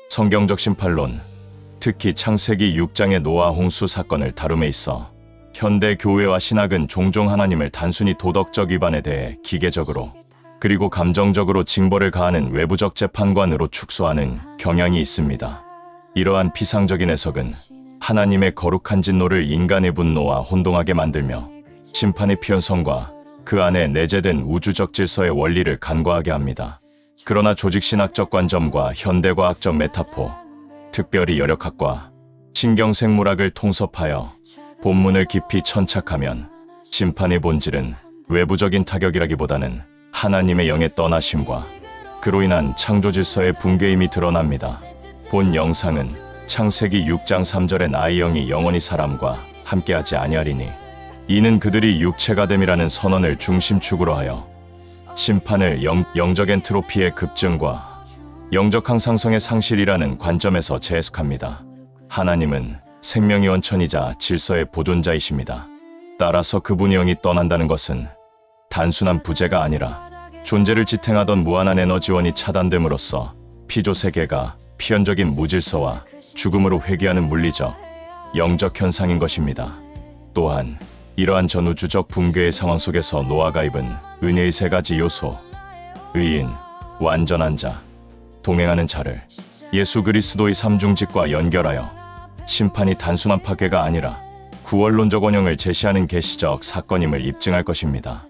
성경적 심판론, 특히 창세기 6장의 노아 홍수 사건을 다룸에 있어 현대 교회와 신학은 종종 하나님을 단순히 도덕적 위반에 대해 기계적으로 그리고 감정적으로 징벌을 가하는 외부적 재판관으로 축소하는 경향이 있습니다. 이러한 피상적인 해석은 하나님의 거룩한 진노를 인간의 분노와 혼동하게 만들며 심판의 필연성과 그 안에 내재된 우주적 질서의 원리를 간과하게 합니다. 그러나 조직신학적 관점과 현대과학적 메타포, 특별히 여력학과 신경생물학을 통섭하여 본문을 깊이 천착하면 심판의 본질은 외부적인 타격이라기보다는 하나님의 영의 떠나심과 그로 인한 창조 질서의 붕괴임이 드러납니다. 본 영상은 창세기 6장 3절의 나의 영이 영원히 사람과 함께하지 아니하리니 이는 그들이 육체가 됨이라는 선언을 중심축으로 하여 심판을 영적 엔트로피의 급증과 영적 항상성의 상실이라는 관점에서 재해석합니다. 하나님은 생명의 원천이자 질서의 보존자이십니다. 따라서 그분의 영이 떠난다는 것은 단순한 부재가 아니라 존재를 지탱하던 무한한 에너지원이 차단됨으로써 피조세계가 필연적인 무질서와 죽음으로 회귀하는 물리적, 영적 현상인 것입니다. 또한 이러한 전우주적 붕괴의 상황 속에서 노아가 입은 은혜의 세 가지 요소, 의인, 완전한 자, 동행하는 자를 예수 그리스도의 삼중직과 연결하여 심판이 단순한 파괴가 아니라 구원론적 원형을 제시하는 계시적 사건임을 입증할 것입니다.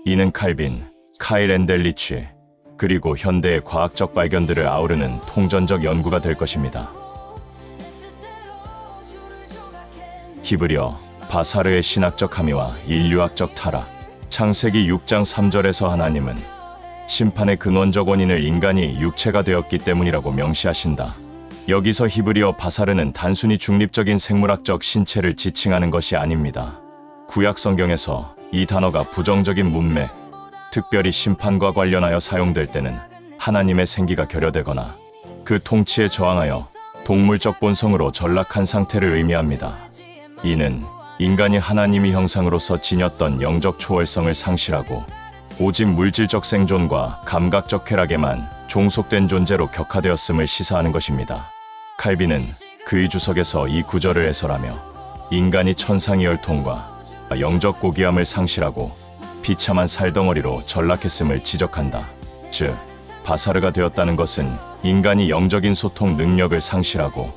이는 칼빈, 카일 엔델리치, 그리고 현대의 과학적 발견들을 아우르는 통전적 연구가 될 것입니다. 히브리어, 바사르의 신학적 함의와 인류학적 타락. 창세기 6장 3절에서 하나님은 심판의 근원적 원인을 인간이 육체가 되었기 때문이라고 명시하신다. 여기서 히브리어 바사르는 단순히 중립적인 생물학적 신체를 지칭하는 것이 아닙니다. 구약 성경에서 이 단어가 부정적인 문맥, 특별히 심판과 관련하여 사용될 때는 하나님의 생기가 결여되거나 그 통치에 저항하여 동물적 본성으로 전락한 상태를 의미합니다. 이는 인간이 하나님의 형상으로서 지녔던 영적 초월성을 상실하고 오직 물질적 생존과 감각적 쾌락에만 종속된 존재로 격화되었음을 시사하는 것입니다. 칼빈은 그의 주석에서 이 구절을 해설하며 인간이 천상의 혈통과 영적 고귀함을 상실하고 비참한 살덩어리로 전락했음을 지적한다. 즉, 바사르가 되었다는 것은 인간이 영적인 소통 능력을 상실하고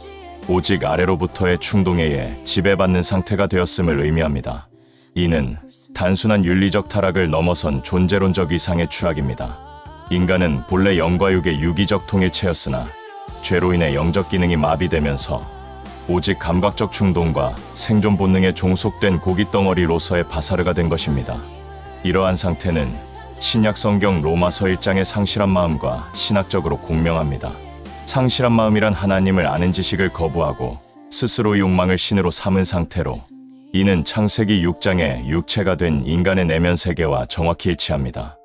오직 아래로부터의 충동에 의해 지배받는 상태가 되었음을 의미합니다. 이는 단순한 윤리적 타락을 넘어선 존재론적 이상의 추락입니다. 인간은 본래 영과 육의 유기적 통일체였으나 죄로 인해 영적 기능이 마비되면서 오직 감각적 충동과 생존 본능에 종속된 고깃덩어리로서의 바사르가 된 것입니다. 이러한 상태는 신약 성경 로마서 1장의 상실한 마음과 신학적으로 공명합니다. 상실한 마음이란 하나님을 아는 지식을 거부하고 스스로의 욕망을 신으로 삼은 상태로, 이는 창세기 6장의 육체가 된 인간의 내면 세계와 정확히 일치합니다.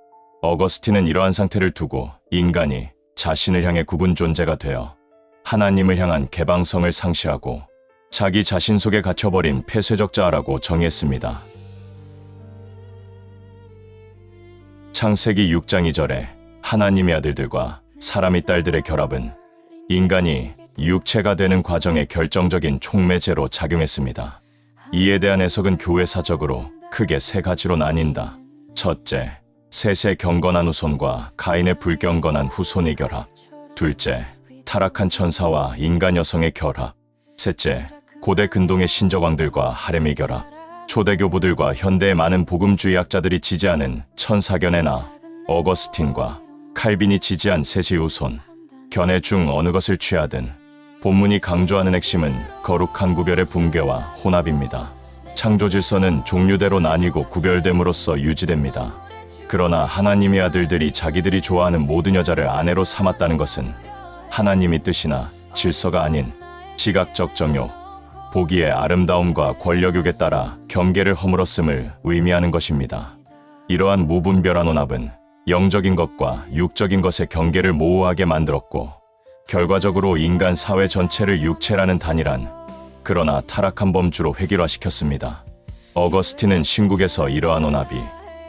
어거스틴은 이러한 상태를 두고 인간이 자신을 향해 굽은 존재가 되어 하나님을 향한 개방성을 상실하고 자기 자신 속에 갇혀버린 폐쇄적 자아라고 정의했습니다. 창세기 6장 2절에 하나님의 아들들과 사람의 딸들의 결합은 인간이 육체가 되는 과정의 결정적인 촉매제로 작용했습니다. 이에 대한 해석은 교회사적으로 크게 세 가지로 나뉜다. 첫째, 셋의 경건한 후손과 가인의 불경건한 후손의 결합. 둘째, 타락한 천사와 인간 여성의 결합. 셋째, 고대 근동의 신적왕들과 하렘의 결합. 초대교부들과 현대의 많은 복음주의학자들이 지지하는 천사견해나 어거스틴과 칼빈이 지지한 셋의 후손, 견해 중 어느 것을 취하든 본문이 강조하는 핵심은 거룩한 구별의 붕괴와 혼합입니다. 창조 질서는 종류대로 나뉘고 구별됨으로써 유지됩니다. 그러나 하나님의 아들들이 자기들이 좋아하는 모든 여자를 아내로 삼았다는 것은 하나님의 뜻이나 질서가 아닌 지각적 정욕, 보기의 아름다움과 권력욕에 따라 경계를 허물었음을 의미하는 것입니다. 이러한 무분별한 혼합은 영적인 것과 육적인 것의 경계를 모호하게 만들었고, 결과적으로 인간 사회 전체를 육체라는 단일한, 그러나 타락한 범주로 획일화시켰습니다. 어거스틴은 신국에서 이러한 혼합이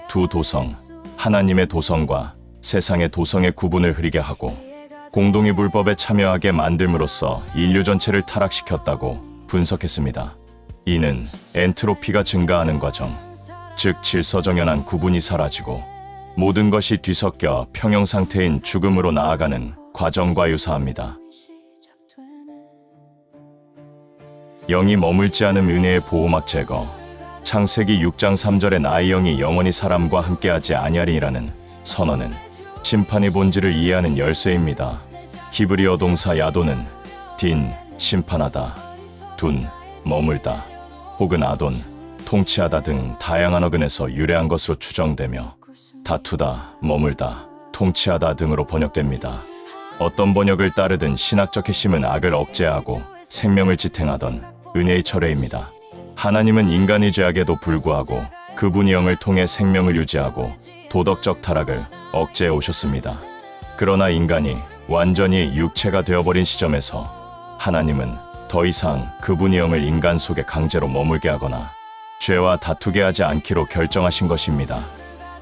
두 도성, 하나님의 도성과 세상의 도성의 구분을 흐리게 하고 공동이 불법에 참여하게 만듦으로써 인류 전체를 타락시켰다고 분석했습니다. 이는 엔트로피가 증가하는 과정, 즉 질서정연한 구분이 사라지고 모든 것이 뒤섞여 평형 상태인 죽음으로 나아가는 과정과 유사합니다. 영이 머물지 않은 은혜의 보호막 제거. 창세기 6장 3절에 나의 영이 영원히 사람과 함께하지 아니하리라는 선언은 심판의 본질을 이해하는 열쇠입니다. 히브리어 동사 야도는 딘, 심판하다, 둔, 머물다, 혹은 아돈, 통치하다 등 다양한 어근에서 유래한 것으로 추정되며 다투다, 머물다, 통치하다 등으로 번역됩니다. 어떤 번역을 따르든 신학적 핵심은 악을 억제하고 생명을 지탱하던 은혜의 철회입니다. 하나님은 인간의 죄악에도 불구하고 그분의 영을 통해 생명을 유지하고 도덕적 타락을 억제해 오셨습니다. 그러나 인간이 완전히 육체가 되어버린 시점에서 하나님은 더 이상 그분의 영을 인간 속에 강제로 머물게 하거나 죄와 다투게 하지 않기로 결정하신 것입니다.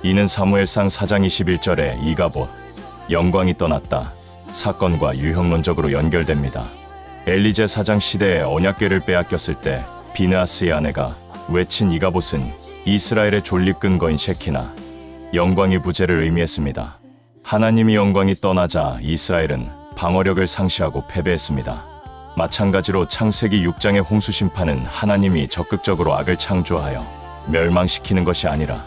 이는 사무엘상 4장 21절에 이가봇, 영광이 떠났다 사건과 유형론적으로 연결됩니다. 엘리제 사장 시대에 언약궤를 빼앗겼을 때 비느하스의 아내가 외친 이가봇은 이스라엘의 존립 근거인 셰키나, 영광의 부재를 의미했습니다. 하나님이 영광이 떠나자 이스라엘은 방어력을 상실하고 패배했습니다. 마찬가지로 창세기 6장의 홍수 심판은 하나님이 적극적으로 악을 창조하여 멸망시키는 것이 아니라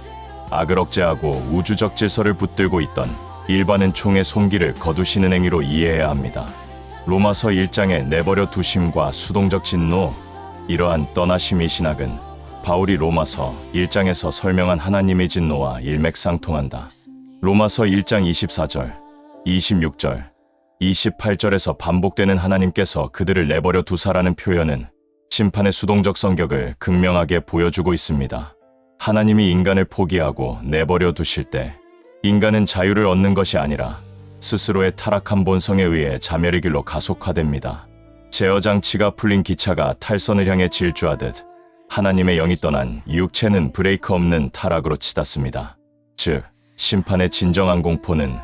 악을 억제하고 우주적 질서를 붙들고 있던 일반은 총의 손길을 거두시는 행위로 이해해야 합니다. 로마서 1장의 내버려 두심과 수동적 진노, 이러한 떠나심의 신학은 바울이 로마서 1장에서 설명한 하나님의 진노와 일맥상통한다. 로마서 1장 24절, 26절, 28절에서 반복되는 하나님께서 그들을 내버려 두사라는 표현은 심판의 수동적 성격을 극명하게 보여주고 있습니다. 하나님이 인간을 포기하고 내버려 두실 때 인간은 자유를 얻는 것이 아니라 스스로의 타락한 본성에 의해 자멸의 길로 가속화됩니다. 제어 장치가 풀린 기차가 탈선을 향해 질주하듯 하나님의 영이 떠난 육체는 브레이크 없는 타락으로 치닫습니다. 즉, 심판의 진정한 공포는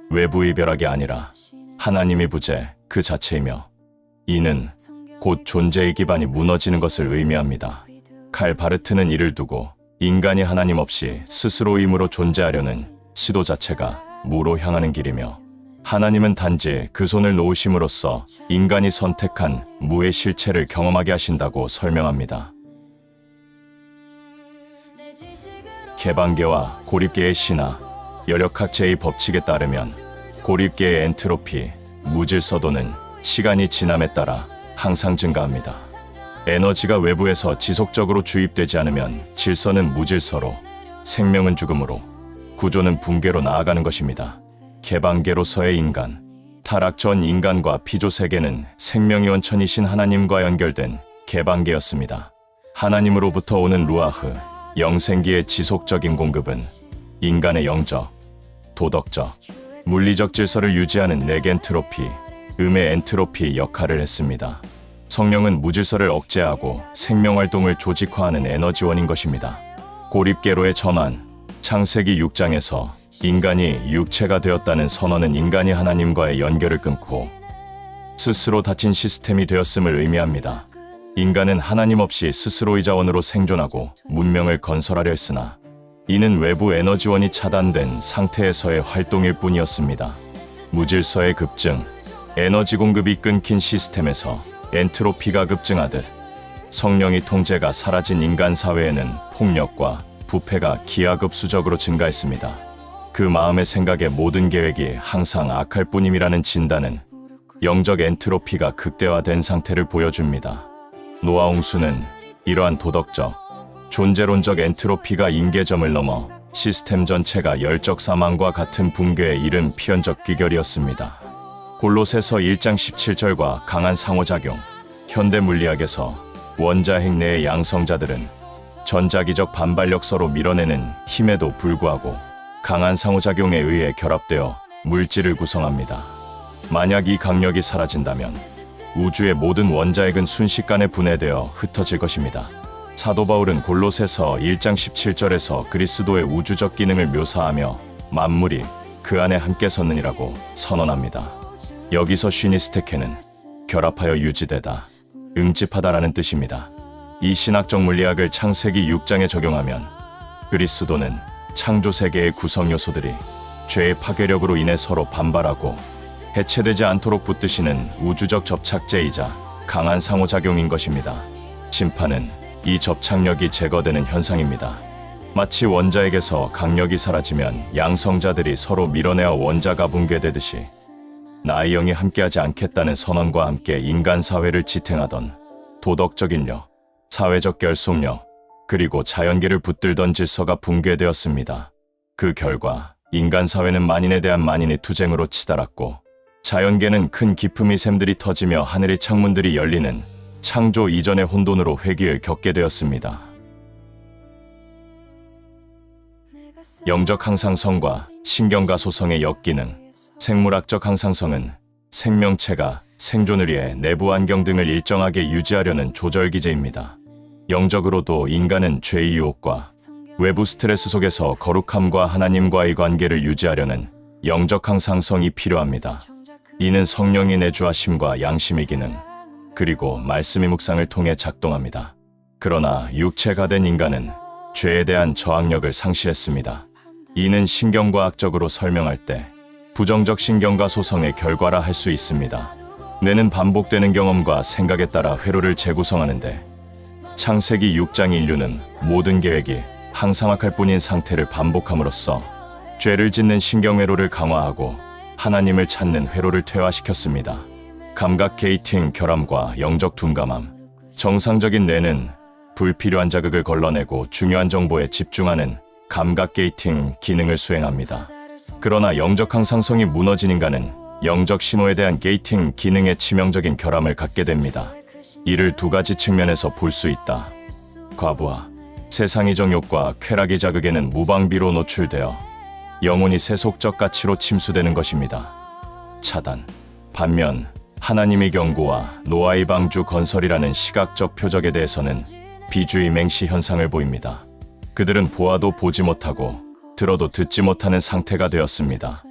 외부의 벼락이 아니라 하나님의 부재 그 자체이며 이는 곧 존재의 기반이 무너지는 것을 의미합니다. 칼 바르트는 이를 두고 인간이 하나님 없이 스스로의 힘으로 존재하려는 시도 자체가 무로 향하는 길이며 하나님은 단지 그 손을 놓으심으로써 인간이 선택한 무의 실체를 경험하게 하신다고 설명합니다. 개방계와 고립계의 신화, 열역학 제2 법칙에 따르면 고립계의 엔트로피, 무질서도는 시간이 지남에 따라 항상 증가합니다. 에너지가 외부에서 지속적으로 주입되지 않으면 질서는 무질서로, 생명은 죽음으로, 구조는 붕괴로 나아가는 것입니다. 개방계로서의 인간, 타락 전 인간과 피조 세계는 생명의 원천이신 하나님과 연결된 개방계였습니다. 하나님으로부터 오는 루아흐, 영생기의 지속적인 공급은 인간의 영적, 도덕적, 물리적 질서를 유지하는 네겐트로피, 음의 엔트로피 역할을 했습니다. 성령은 무질서를 억제하고 생명활동을 조직화하는 에너지원인 것입니다. 고립계로의 전환, 창세기 6장에서 인간이 육체가 되었다는 선언은 인간이 하나님과의 연결을 끊고 스스로 닫힌 시스템이 되었음을 의미합니다. 인간은 하나님 없이 스스로의 자원으로 생존하고 문명을 건설하려 했으나 이는 외부 에너지원이 차단된 상태에서의 활동일 뿐이었습니다. 무질서의 급증, 에너지 공급이 끊긴 시스템에서 엔트로피가 급증하듯 성령의 통제가 사라진 인간 사회에는 폭력과 부패가 기하급수적으로 증가했습니다. 그 마음의 생각의 모든 계획이 항상 악할 뿐임이라는 진단은 영적 엔트로피가 극대화된 상태를 보여줍니다. 노아 홍수는 이러한 도덕적, 존재론적 엔트로피가 임계점을 넘어 시스템 전체가 열적 사망과 같은 붕괴에 이른 필연적 귀결이었습니다. 골로새서 1장 17절과 강한 상호작용, 현대 물리학에서 원자핵 내의 양성자들은 전자기적 반발력 서로 밀어내는 힘에도 불구하고 강한 상호작용에 의해 결합되어 물질을 구성합니다. 만약 이 강력이 사라진다면 우주의 모든 원자핵은 순식간에 분해되어 흩어질 것입니다. 사도 바울은 골로새서 1장 17절에서 그리스도의 우주적 기능을 묘사하며 만물이 그 안에 함께 섰느니라고 선언합니다. 여기서 쉬니스테케는 결합하여 유지되다, 응집하다라는 뜻입니다. 이 신학적 물리학을 창세기 6장에 적용하면 그리스도는 창조 세계의 구성 요소들이 죄의 파괴력으로 인해 서로 반발하고 해체되지 않도록 붙드시는 우주적 접착제이자 강한 상호작용인 것입니다. 심판은 이 접착력이 제거되는 현상입니다. 마치 원자에게서 강력이 사라지면 양성자들이 서로 밀어내어 원자가 붕괴되듯이 나의 영이 함께하지 않겠다는 선언과 함께 인간 사회를 지탱하던 도덕적 인력, 사회적 결속력, 그리고 자연계를 붙들던 질서가 붕괴되었습니다. 그 결과 인간 사회는 만인에 대한 만인의 투쟁으로 치달았고 자연계는 큰 기품이 샘들이 터지며 하늘의 창문들이 열리는 창조 이전의 혼돈으로 회귀를 겪게 되었습니다. 영적 항상성과 신경과 소성의 역기능. 생물학적 항상성은 생명체가 생존을 위해 내부 환경 등을 일정하게 유지하려는 조절기제입니다. 영적으로도 인간은 죄의 유혹과 외부 스트레스 속에서 거룩함과 하나님과의 관계를 유지하려는 영적 항상성이 필요합니다. 이는 성령이 내주하심과 양심의 기능, 그리고 말씀의 묵상을 통해 작동합니다. 그러나 육체가 된 인간은 죄에 대한 저항력을 상실했습니다. 이는 신경과학적으로 설명할 때 부정적 신경과 소성의 결과라 할 수 있습니다. 뇌는 반복되는 경험과 생각에 따라 회로를 재구성하는데 창세기 6장 인류는 모든 계획이 항상악할 뿐인 상태를 반복함으로써 죄를 짓는 신경회로를 강화하고 하나님을 찾는 회로를 퇴화시켰습니다. 감각 게이팅 결함과 영적 둔감함. 정상적인 뇌는 불필요한 자극을 걸러내고 중요한 정보에 집중하는 감각 게이팅 기능을 수행합니다. 그러나 영적 항상성이 무너진 인간은 영적 신호에 대한 게이팅 기능의 치명적인 결함을 갖게 됩니다. 이를 두 가지 측면에서 볼 수 있다. 과부하, 세상의 정욕과 쾌락의 자극에는 무방비로 노출되어 영혼이 세속적 가치로 침수되는 것입니다. 차단. 반면 하나님의 경고와 노아의 방주 건설이라는 시각적 표적에 대해서는 비주의 맹시 현상을 보입니다. 그들은 보아도 보지 못하고 들어도 듣지 못하는 상태가 되었습니다.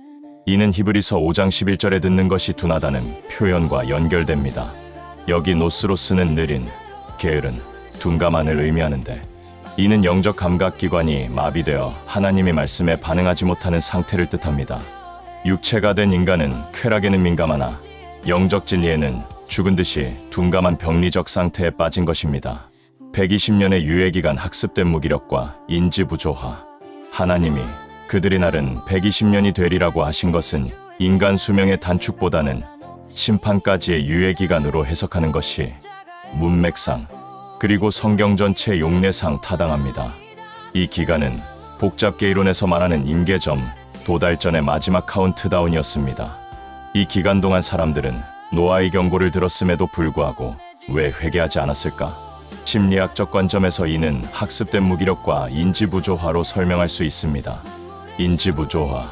이는 히브리서 5장 11절에 듣는 것이 둔하다는 표현과 연결됩니다. 여기 노스로스는 느린, 게으른, 둔감한을 의미하는데 이는 영적 감각기관이 마비되어 하나님의 말씀에 반응하지 못하는 상태를 뜻합니다. 육체가 된 인간은 쾌락에는 민감하나 영적 진리에는 죽은 듯이 둔감한 병리적 상태에 빠진 것입니다. 120년의 유예기간 학습된 무기력과 인지부조화. 하나님이 그들의 날은 120년이 되리라고 하신 것은 인간 수명의 단축보다는 심판까지의 유예기간으로 해석하는 것이 문맥상 그리고 성경 전체 용례상 타당합니다. 이 기간은 복잡계 이론에서 말하는 임계점, 도달전의 마지막 카운트다운이었습니다. 이 기간 동안 사람들은 노아의 경고를 들었음에도 불구하고 왜 회개하지 않았을까? 심리학적 관점에서 이는 학습된 무기력과 인지부조화로 설명할 수 있습니다. 인지부조화.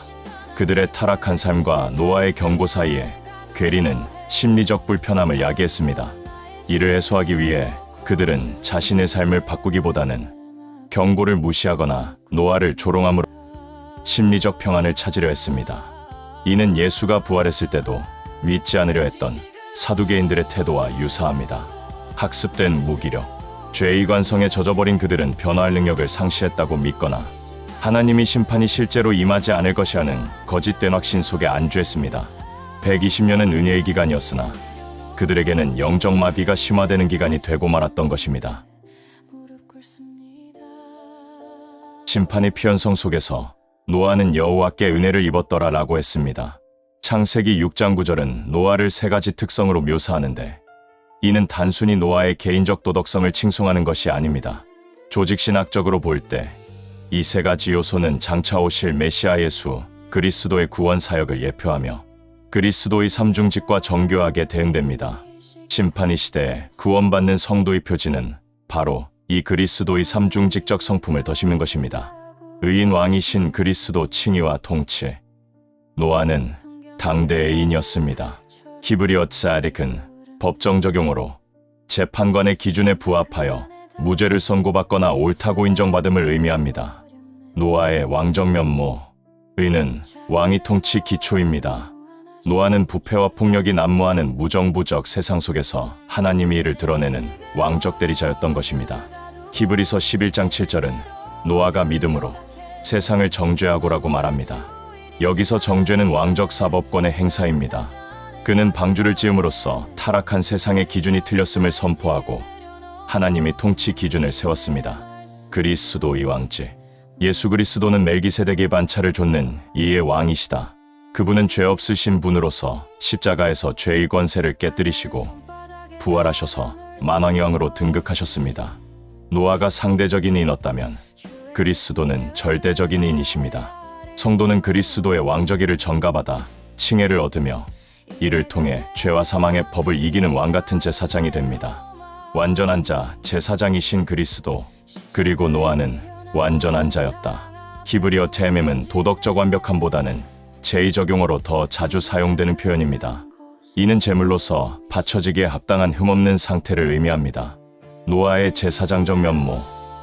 그들의 타락한 삶과 노아의 경고 사이에 괴리는 심리적 불편함을 야기했습니다. 이를 해소하기 위해 그들은 자신의 삶을 바꾸기보다는 경고를 무시하거나 노아를 조롱함으로 심리적 평안을 찾으려 했습니다. 이는 예수가 부활했을 때도 믿지 않으려 했던 사두개인들의 태도와 유사합니다. 학습된 무기력. 죄의 관성에 젖어버린 그들은 변화할 능력을 상실했다고 믿거나 하나님이 심판이 실제로 임하지 않을 것이라는 거짓된 확신 속에 안주했습니다. 120년은 은혜의 기간이었으나 그들에게는 영적 마비가 심화되는 기간이 되고 말았던 것입니다. 심판의 피연성 속에서 노아는 여호와께 은혜를 입었더라 라고 했습니다. 창세기 6장 9절은 노아를 세 가지 특성으로 묘사하는데 이는 단순히 노아의 개인적 도덕성을 칭송하는 것이 아닙니다. 조직신학적으로 볼 때 이 세 가지 요소는 장차 오실 메시아 예수, 그리스도의 구원 사역을 예표하며 그리스도의 삼중직과 정교하게 대응됩니다. 심판의 시대에 구원받는 성도의 표지는 바로 이 그리스도의 삼중직적 성품을 덧입는 것입니다. 의인 왕이신 그리스도 칭의와 통치. 노아는 당대의 인이었습니다. 히브리어 tzaddik은 법정 적용으로 재판관의 기준에 부합하여 무죄를 선고받거나 옳다고 인정받음을 의미합니다. 노아의 왕적 면모. 의는 왕이 통치 기초입니다. 노아는 부패와 폭력이 난무하는 무정부적 세상 속에서 하나님의 일을 드러내는 왕적 대리자였던 것입니다. 히브리서 11장 7절은 노아가 믿음으로 세상을 정죄하고라고 말합니다. 여기서 정죄는 왕적 사법권의 행사입니다. 그는 방주를 지음으로써 타락한 세상의 기준이 틀렸음을 선포하고 하나님의 통치 기준을 세웠습니다. 그리스도의 왕지. 예수 그리스도는 멜기세덱의 반차를 좇는 이의 왕이시다. 그분은 죄 없으신 분으로서 십자가에서 죄의 권세를 깨뜨리시고 부활하셔서 만왕의 왕으로 등극하셨습니다. 노아가 상대적인 이인이었다면 그리스도는 절대적인 이인이십니다. 성도는 그리스도의 왕저기를 전가받아 칭혜를 얻으며 이를 통해 죄와 사망의 법을 이기는 왕같은 제사장이 됩니다. 완전한 자, 제사장이신 그리스도, 그리고 노아는 완전한 자였다. 히브리어 테엠은 도덕적 완벽함보다는 제2적용어로 더 자주 사용되는 표현입니다. 이는 제물로서 바쳐지기에 합당한 흠없는 상태를 의미합니다. 노아의 제사장적 면모,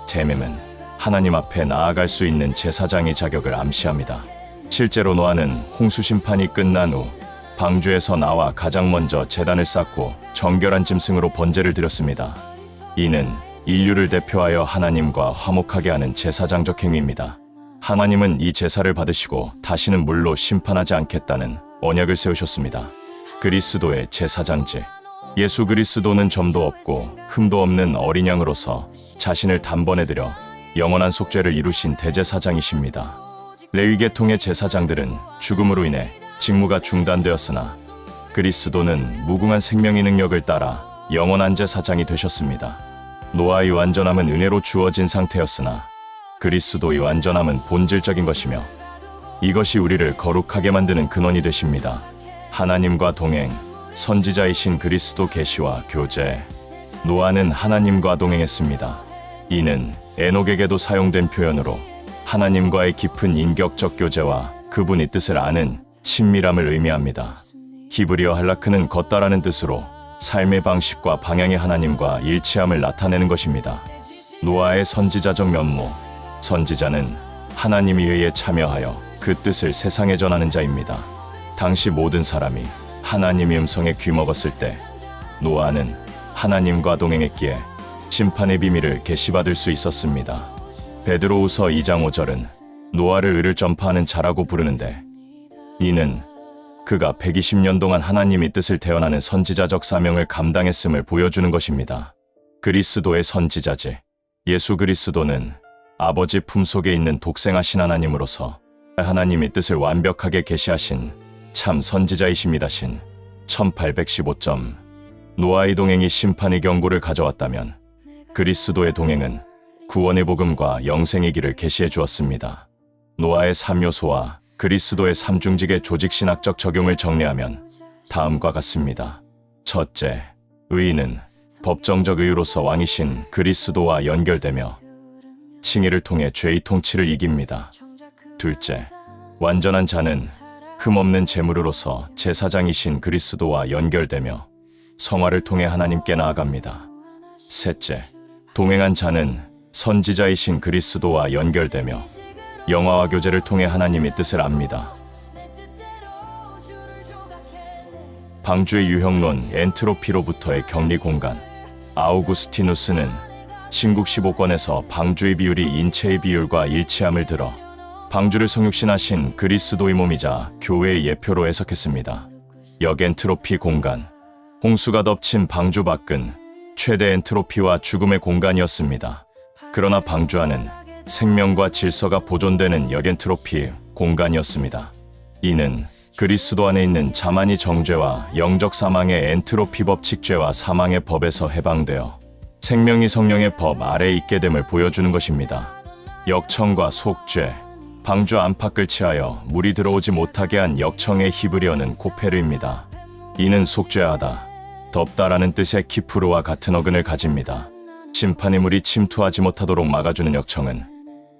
테엠은 하나님 앞에 나아갈 수 있는 제사장의 자격을 암시합니다. 실제로 노아는 홍수 심판이 끝난 후 방주에서 나와 가장 먼저 제단을 쌓고 정결한 짐승으로 번제를 드렸습니다. 이는 인류를 대표하여 하나님과 화목하게 하는 제사장적 행위입니다. 하나님은 이 제사를 받으시고 다시는 물로 심판하지 않겠다는 언약을 세우셨습니다. 그리스도의 제사장제. 예수 그리스도는 점도 없고 흠도 없는 어린 양으로서 자신을 단번에 드려 영원한 속죄를 이루신 대제사장이십니다. 레위 계통의 제사장들은 죽음으로 인해 직무가 중단되었으나 그리스도는 무궁한 생명의 능력을 따라 영원한 제사장이 되셨습니다. 노아의 완전함은 은혜로 주어진 상태였으나 그리스도의 완전함은 본질적인 것이며 이것이 우리를 거룩하게 만드는 근원이 되십니다. 하나님과 동행, 선지자이신 그리스도 계시와 교제. 노아는 하나님과 동행했습니다. 이는 에녹에게도 사용된 표현으로 하나님과의 깊은 인격적 교제와 그분의 뜻을 아는 친밀함을 의미합니다. 히브리어 할라크는 걷다라는 뜻으로 삶의 방식과 방향이 하나님과 일치함을 나타내는 것입니다. 노아의 선지자적 면모. 선지자는 하나님에 의해 참여하여 그 뜻을 세상에 전하는 자입니다. 당시 모든 사람이 하나님의 음성에 귀먹었을 때 노아는 하나님과 동행했기에 심판의 비밀을 계시받을 수 있었습니다. 베드로후서 2장 5절은 노아를 의를 전파하는 자라고 부르는데 이는 그가 120년 동안 하나님의 뜻을 대언하는 선지자적 사명을 감당했음을 보여주는 것입니다. 그리스도의 선지자제. 예수 그리스도는 아버지 품속에 있는 독생하신 하나님으로서 하나님의 뜻을 완벽하게 계시하신 참 선지자이십니다. 신 1815점. 노아의 동행이 심판의 경고를 가져왔다면 그리스도의 동행은 구원의 복음과 영생의 길을 계시해 주었습니다. 노아의 3요소와 그리스도의 3중직의 조직신학적 적용을 정리하면 다음과 같습니다. 첫째, 의인은 법정적 의유로서 왕이신 그리스도와 연결되며 칭의를 통해 죄의 통치를 이깁니다. 둘째, 완전한 자는 흠없는 제물으로서 제사장이신 그리스도와 연결되며 성화를 통해 하나님께 나아갑니다. 셋째, 동행한 자는 선지자이신 그리스도와 연결되며 영화와 교제를 통해 하나님의 뜻을 압니다. 방주의 유형론 엔트로피로부터의 격리 공간. 아우구스티누스는 신국 15권에서 방주의 비율이 인체의 비율과 일치함을 들어 방주를 성육신하신 그리스도의 몸이자 교회의 예표로 해석했습니다. 역엔트로피 공간. 홍수가 덮친 방주 밖은 최대 엔트로피와 죽음의 공간이었습니다. 그러나 방주 안은 생명과 질서가 보존되는 역엔트로피 공간이었습니다. 이는 그리스도 안에 있는 자만이 정죄와 영적 사망의 엔트로피 법칙죄와 사망의 법에서 해방되어 생명이 성령의 법 아래에 있게 됨을 보여주는 것입니다. 역청과 속죄. 방주 안팎을 치하여 물이 들어오지 못하게 한 역청의 히브리어는 코페르입니다. 이는 속죄하다, 덮다라는 뜻의 키프루와 같은 어근을 가집니다. 심판의 물이 침투하지 못하도록 막아주는 역청은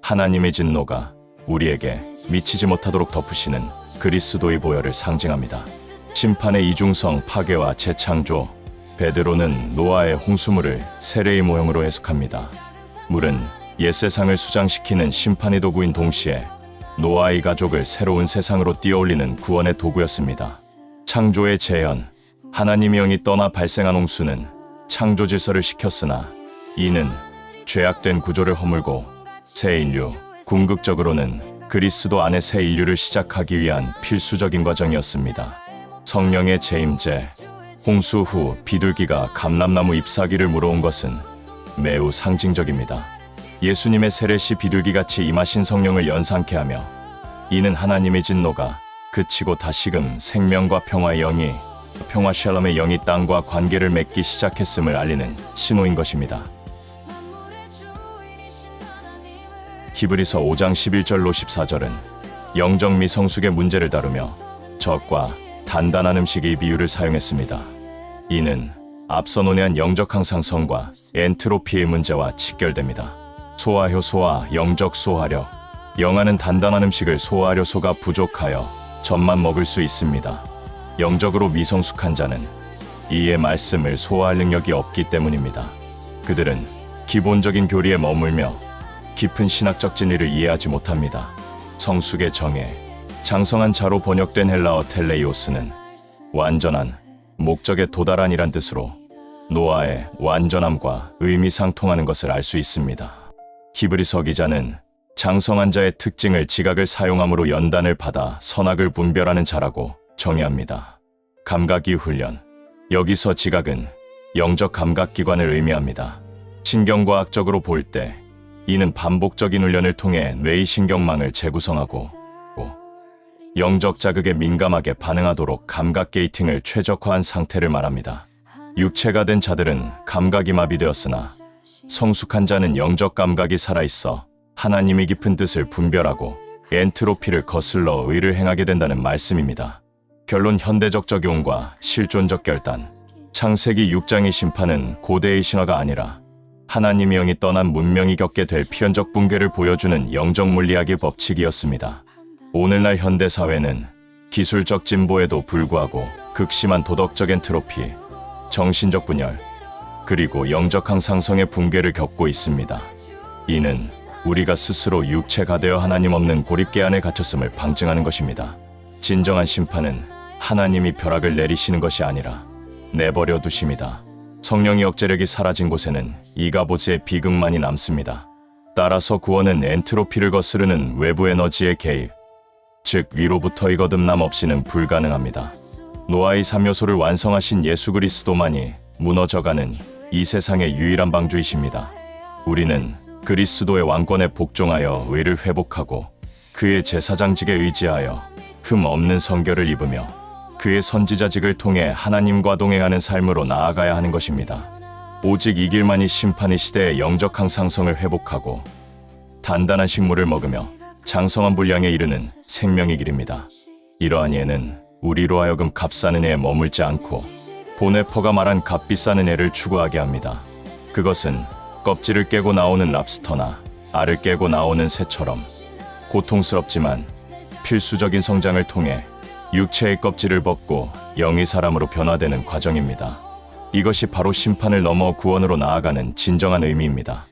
하나님의 진노가 우리에게 미치지 못하도록 덮으시는 그리스도의 보혈을 상징합니다. 심판의 이중성 파괴와 재창조. 베드로는 노아의 홍수물을 세례의 모형으로 해석합니다. 물은 옛 세상을 수장시키는 심판의 도구인 동시에 노아의 가족을 새로운 세상으로 띄어올리는 구원의 도구였습니다. 창조의 재현, 하나님의 영이 떠나 발생한 홍수는 창조 질서를 시켰으나 이는 죄악된 구조를 허물고 새 인류, 궁극적으로는 그리스도 안에 새 인류를 시작하기 위한 필수적인 과정이었습니다. 성령의 재임재, 홍수 후 비둘기가 감람나무 잎사귀를 물어온 것은 매우 상징적입니다. 예수님의 세례시 비둘기같이 임하신 성령을 연상케 하며 이는 하나님의 진노가 그치고 다시금 생명과 평화의 영이 평화 샬롬의 영이 땅과 관계를 맺기 시작했음을 알리는 신호인 것입니다. 히브리서 5장 11절로 14절은 영적 미성숙의 문제를 다루며 젖과 단단한 음식의 비유를 사용했습니다. 이는 앞서 논의한 영적 항상성과 엔트로피의 문제와 직결됩니다. 소화효소와 영적 소화력, 영하는 단단한 음식을 소화효소가 부족하여 젖만 먹을 수 있습니다. 영적으로 미성숙한 자는 이의 말씀을 소화할 능력이 없기 때문입니다. 그들은 기본적인 교리에 머물며 깊은 신학적 진리를 이해하지 못합니다. 성숙의 정예, 장성한 자로 번역된 헬라어 텔레이오스는 완전한, 목적에 도달한이란 뜻으로 노아의 완전함과 의미상통하는 것을 알 수 있습니다. 히브리서 기자는 장성한 자의 특징을 지각을 사용함으로 연단을 받아 선악을 분별하는 자라고 정의합니다. 감각이 훈련, 여기서 지각은 영적 감각기관을 의미합니다. 신경과학적으로 볼 때 이는 반복적인 훈련을 통해 뇌의 신경망을 재구성하고 영적 자극에 민감하게 반응하도록 감각 게이팅을 최적화한 상태를 말합니다. 육체가 된 자들은 감각이 마비되었으나 성숙한 자는 영적 감각이 살아있어 하나님의 깊은 뜻을 분별하고 엔트로피를 거슬러 의를 행하게 된다는 말씀입니다. 결론, 현대적 적용과 실존적 결단. 창세기 6장의 심판은 고대의 신화가 아니라 하나님의 영이 떠난 문명이 겪게 될 필연적 붕괴를 보여주는 영적 물리학의 법칙이었습니다. 오늘날 현대사회는 기술적 진보에도 불구하고 극심한 도덕적 엔트로피, 정신적 분열, 그리고 영적 항상성의 붕괴를 겪고 있습니다. 이는 우리가 스스로 육체가 되어 하나님 없는 고립계 안에 갇혔음을 방증하는 것입니다. 진정한 심판은 하나님이 벼락을 내리시는 것이 아니라 내버려 두심이다. 성령의 억제력이 사라진 곳에는 이가보스의 비극만이 남습니다. 따라서 구원은 엔트로피를 거스르는 외부 에너지의 개입, 즉 위로부터의 거듭남 없이는 불가능합니다. 노아의 3요소를 완성하신 예수 그리스도만이 무너져가는 이 세상의 유일한 방주이십니다. 우리는 그리스도의 왕권에 복종하여 의를 회복하고 그의 제사장직에 의지하여 흠 없는 성결을 입으며 그의 선지자직을 통해 하나님과 동행하는 삶으로 나아가야 하는 것입니다. 오직 이 길만이 심판의 시대의 영적 항상성을 회복하고 단단한 식물을 먹으며 장성한 분량에 이르는 생명의 길입니다. 이러한 예는 우리로 하여금 값싼 은혜에 머물지 않고 보네퍼가 말한 값비싼 은혜를 추구하게 합니다. 그것은 껍질을 깨고 나오는 랍스터나 알을 깨고 나오는 새처럼 고통스럽지만 필수적인 성장을 통해 육체의 껍질을 벗고 영의 사람으로 변화되는 과정입니다. 이것이 바로 심판을 넘어 구원으로 나아가는 진정한 의미입니다.